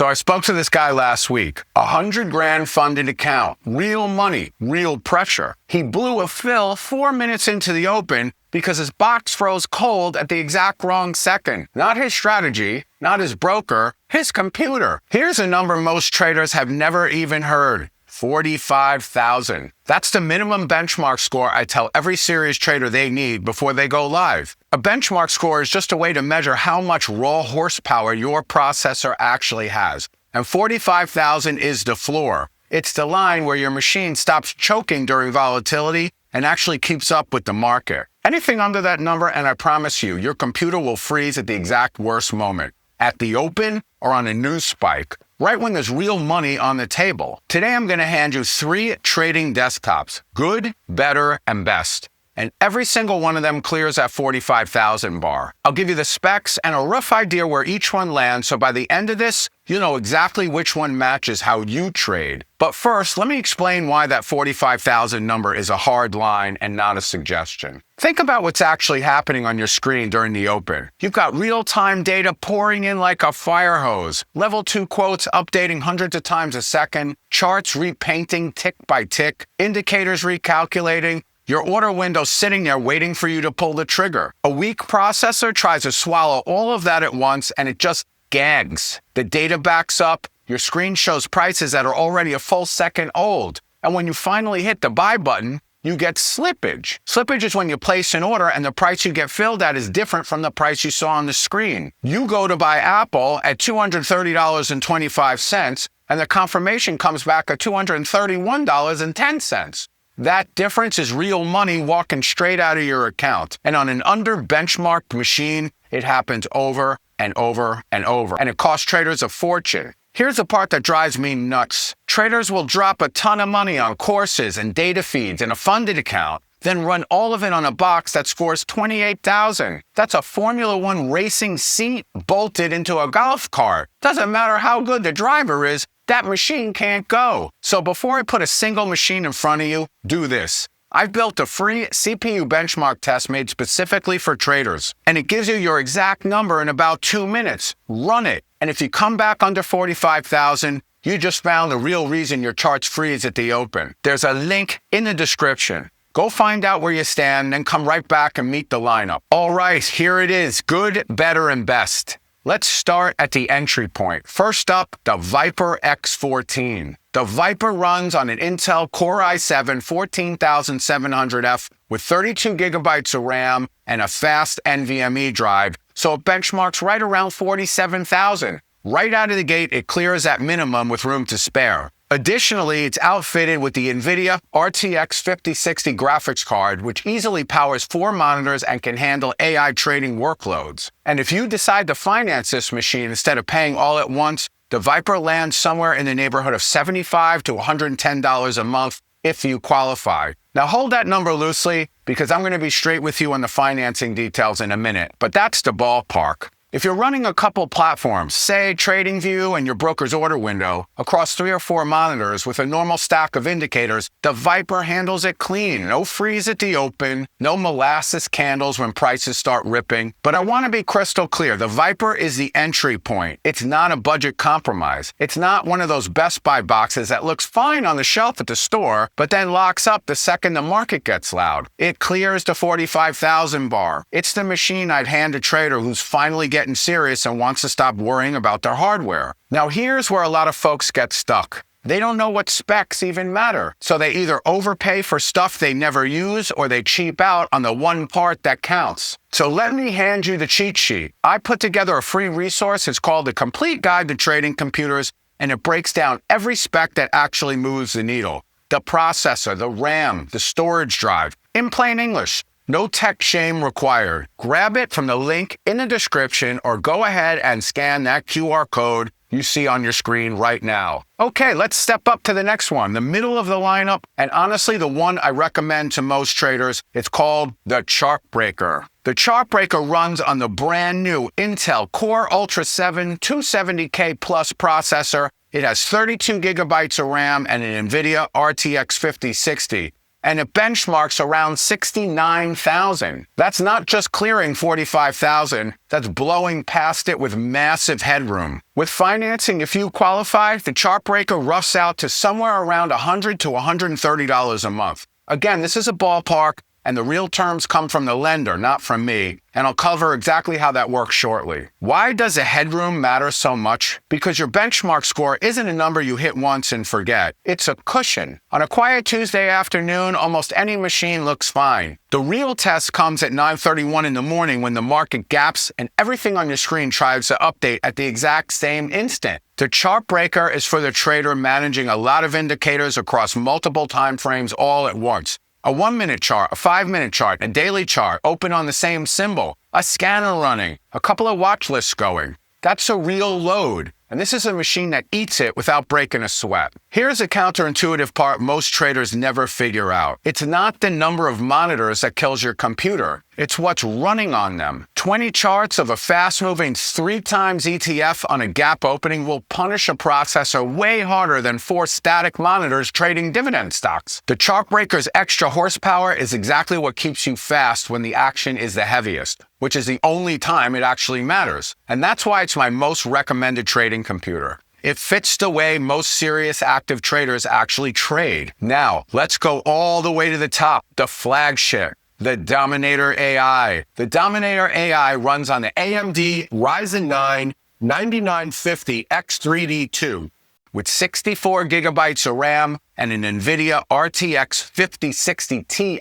So I spoke to this guy last week. 100 grand funded account, real money, real pressure. He blew a fill 4 minutes into the open because his box froze cold at the exact wrong second. Not his strategy, not his broker, his computer. Here's a number most traders have never even heard. 45,000. That's the minimum benchmark score I tell every serious trader they need before they go live. A benchmark score is just a way to measure how much raw horsepower your processor actually has. And 45,000 is the floor. It's the line where your machine stops choking during volatility and actually keeps up with the market. Anything under that number, and I promise you, your computer will freeze at the exact worst moment. At the open or on a news spike, right when there's real money on the table. Today I'm going to hand you 3 trading desktops, good, better, and best. And every single one of them clears that 45,000 bar. I'll give you the specs and a rough idea where each one lands, so by the end of this, you know exactly which one matches how you trade. But first, let me explain why that 45,000 number is a hard line and not a suggestion. Think about what's actually happening on your screen during the open. You've got real-time data pouring in like a fire hose, level 2 quotes updating hundreds of times a second, charts repainting tick by tick, indicators recalculating, your order window sitting there waiting for you to pull the trigger. A weak processor tries to swallow all of that at once and it just gags. The data backs up, your screen shows prices that are already a full second old. And when you finally hit the buy button, you get slippage. Slippage is when you place an order and the price you get filled at is different from the price you saw on the screen. You go to buy Apple at $230.25 and the confirmation comes back at $231.10. That difference is real money walking straight out of your account. And on an under-benchmarked machine, it happens over and over and over. And it costs traders a fortune. Here's the part that drives me nuts. Traders will drop a ton of money on courses and data feeds and a funded account, then run all of it on a box that scores 28,000. That's a Formula One racing seat bolted into a golf cart. Doesn't matter how good the driver is, that machine can't go. So before I put a single machine in front of you, do this. I've built a free CPU benchmark test made specifically for traders, and it gives you your exact number in about 2 minutes. Run it. And if you come back under 45,000, you just found the real reason your charts freeze at the open. There's a link in the description. Go find out where you stand, then come right back and meet the lineup. All right, here it is. Good, better, and best. Let's start at the entry point. First up, the Viper X14. The Viper runs on an Intel Core i7 14700F with 32 gigabytes of RAM and a fast NVMe drive, so it benchmarks right around 47,000. Right out of the gate, it clears at minimum with room to spare. Additionally, it's outfitted with the NVIDIA RTX 5060 graphics card, which easily powers 4 monitors and can handle AI trading workloads. And if you decide to finance this machine instead of paying all at once, the Viper lands somewhere in the neighborhood of $75 to $110 a month if you qualify. Now hold that number loosely because I'm going to be straight with you on the financing details in a minute, but that's the ballpark. If you're running a couple platforms, say TradingView and your broker's order window, across 3 or 4 monitors with a normal stack of indicators, the Viper handles it clean. No freeze at the open, no molasses candles when prices start ripping. But I want to be crystal clear, the Viper is the entry point. It's not a budget compromise. It's not one of those Best Buy boxes that looks fine on the shelf at the store, but then locks up the second the market gets loud. It clears the 45,000 bar. It's the machine I'd hand a trader who's finally getting serious and wants to stop worrying about their hardware. Now here's where a lot of folks get stuck. They don't know what specs even matter. So they either overpay for stuff they never use or they cheap out on the one part that counts. So let me hand you the cheat sheet. I put together a free resource. It's called The Complete Guide to Trading Computers, and it breaks down every spec that actually moves the needle. The processor, the RAM, the storage drive. In plain English, no tech shame required. Grab it from the link in the description or go ahead and scan that QR code you see on your screen right now. Okay, let's step up to the next one, the middle of the lineup, and honestly the one I recommend to most traders. It's called the Chart Breaker. The Chart Breaker runs on the brand new Intel Core Ultra 7 270K Plus processor. It has 32 gigabytes of RAM and an NVIDIA RTX 5060. and it benchmarks around 69,000. That's not just clearing 45,000, that's blowing past it with massive headroom. With financing, if you qualify, the chart breaker roughs out to somewhere around $100 to $130 a month. Again, this is a ballpark, and the real terms come from the lender, not from me, and I'll cover exactly how that works shortly. Why does a headroom matter so much? Because your benchmark score isn't a number you hit once and forget. It's a cushion. On a quiet Tuesday afternoon, almost any machine looks fine. The real test comes at 9:31 in the morning when the market gaps and everything on your screen tries to update at the exact same instant. The chart breaker is for the trader managing a lot of indicators across multiple time frames all at once. A 1-minute chart, a 5-minute chart, a daily chart, open on the same symbol, a scanner running, a couple of watch lists going. That's a real load, and this is a machine that eats it without breaking a sweat. Here's the counterintuitive part most traders never figure out. It's not the number of monitors that kills your computer. It's what's running on them. 20 charts of a fast-moving 3x ETF on a gap opening will punish a processor way harder than 4 static monitors trading dividend stocks. The chart breaker's extra horsepower is exactly what keeps you fast when the action is the heaviest, which is the only time it actually matters. And that's why it's my most recommended trading computer. It fits the way most serious active traders actually trade. Now, let's go all the way to the top, the flagship. The Dominator AI. The Dominator AI runs on the AMD Ryzen 9 9950 X3D2 with 64 gigabytes of RAM and an NVIDIA RTX 5060 Ti.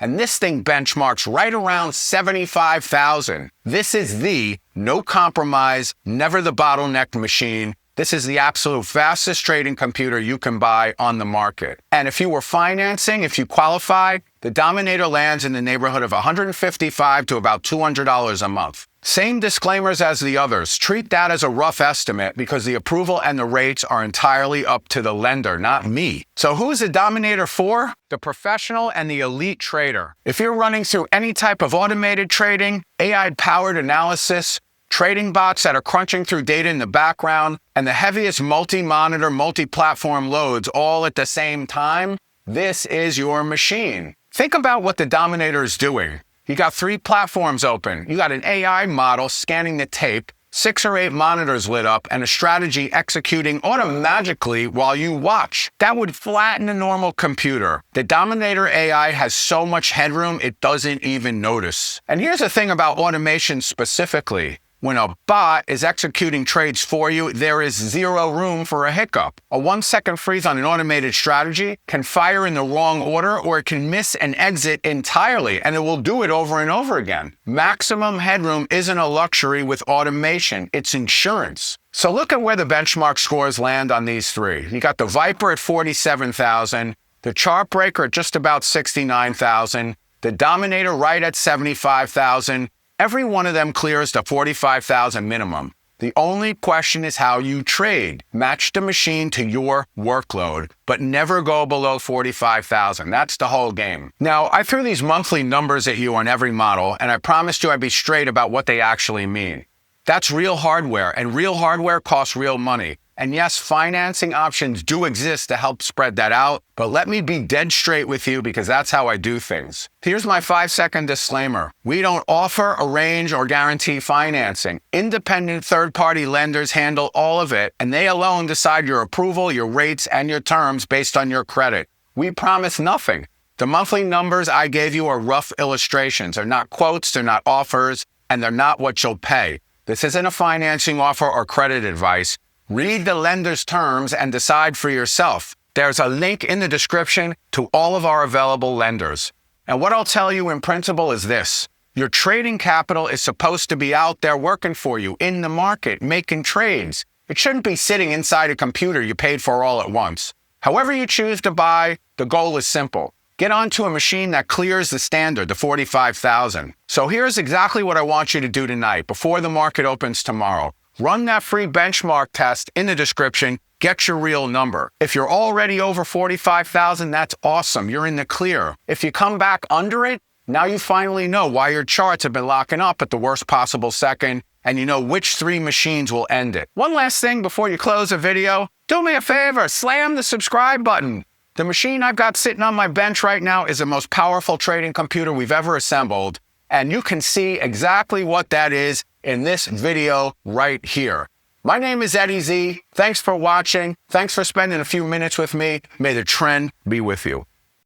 And this thing benchmarks right around 75,000. This is the no compromise, never the bottleneck machine. This is the absolute fastest trading computer you can buy on the market. And if you were financing, if you qualify, the Dominator lands in the neighborhood of $155 to about $200 a month. Same disclaimers as the others. Treat that as a rough estimate because the approval and the rates are entirely up to the lender, not me. So who's the Dominator for? The professional and the elite trader. If you're running through any type of automated trading, AI-powered analysis, trading bots that are crunching through data in the background, and the heaviest multi-monitor, multi-platform loads all at the same time, this is your machine. Think about what the Dominator is doing. You got 3 platforms open. You got an AI model scanning the tape, 6 or 8 monitors lit up, and a strategy executing automatically while you watch. That would flatten a normal computer. The Dominator AI has so much headroom, it doesn't even notice. And here's the thing about automation specifically. When a bot is executing trades for you, there is 0 room for a hiccup. A 1-second freeze on an automated strategy can fire in the wrong order, or it can miss an exit entirely, and it will do it over and over again. Maximum headroom isn't a luxury with automation, it's insurance. So look at where the benchmark scores land on these 3. You got the Viper at 47,000, the chart breaker at just about 69,000, the Dominator right at 75,000, Every one of them clears the 45,000 minimum. The only question is how you trade. Match the machine to your workload, but never go below 45,000. That's the whole game. Now, I threw these monthly numbers at you on every model, and I promised you I'd be straight about what they actually mean. That's real hardware, and real hardware costs real money. And yes, financing options do exist to help spread that out, but let me be dead straight with you because that's how I do things. Here's my 5-second disclaimer. We don't offer, arrange, or guarantee financing. Independent third-party lenders handle all of it, and they alone decide your approval, your rates, and your terms based on your credit. We promise nothing. The monthly numbers I gave you are rough illustrations. They're not quotes, they're not offers, and they're not what you'll pay. This isn't a financing offer or credit advice. Read the lender's terms and decide for yourself. There's a link in the description to all of our available lenders. And what I'll tell you in principle is this. Your trading capital is supposed to be out there working for you in the market, making trades. It shouldn't be sitting inside a computer you paid for all at once. However you choose to buy, the goal is simple. Get onto a machine that clears the standard, the 45,000. So here's exactly what I want you to do tonight before the market opens tomorrow. Run that free benchmark test in the description. Get your real number. If you're already over 45,000, that's awesome. You're in the clear. If you come back under it, now you finally know why your charts have been locking up at the worst possible second, and you know which 3 machines will end it. One last thing before you close the video. Do me a favor, slam the subscribe button. The machine I've got sitting on my bench right now is the most powerful trading computer we've ever assembled, and you can see exactly what that is in this video right here. My name is Eddie Z. Thanks for watching. Thanks for spending a few minutes with me. May the trend be with you.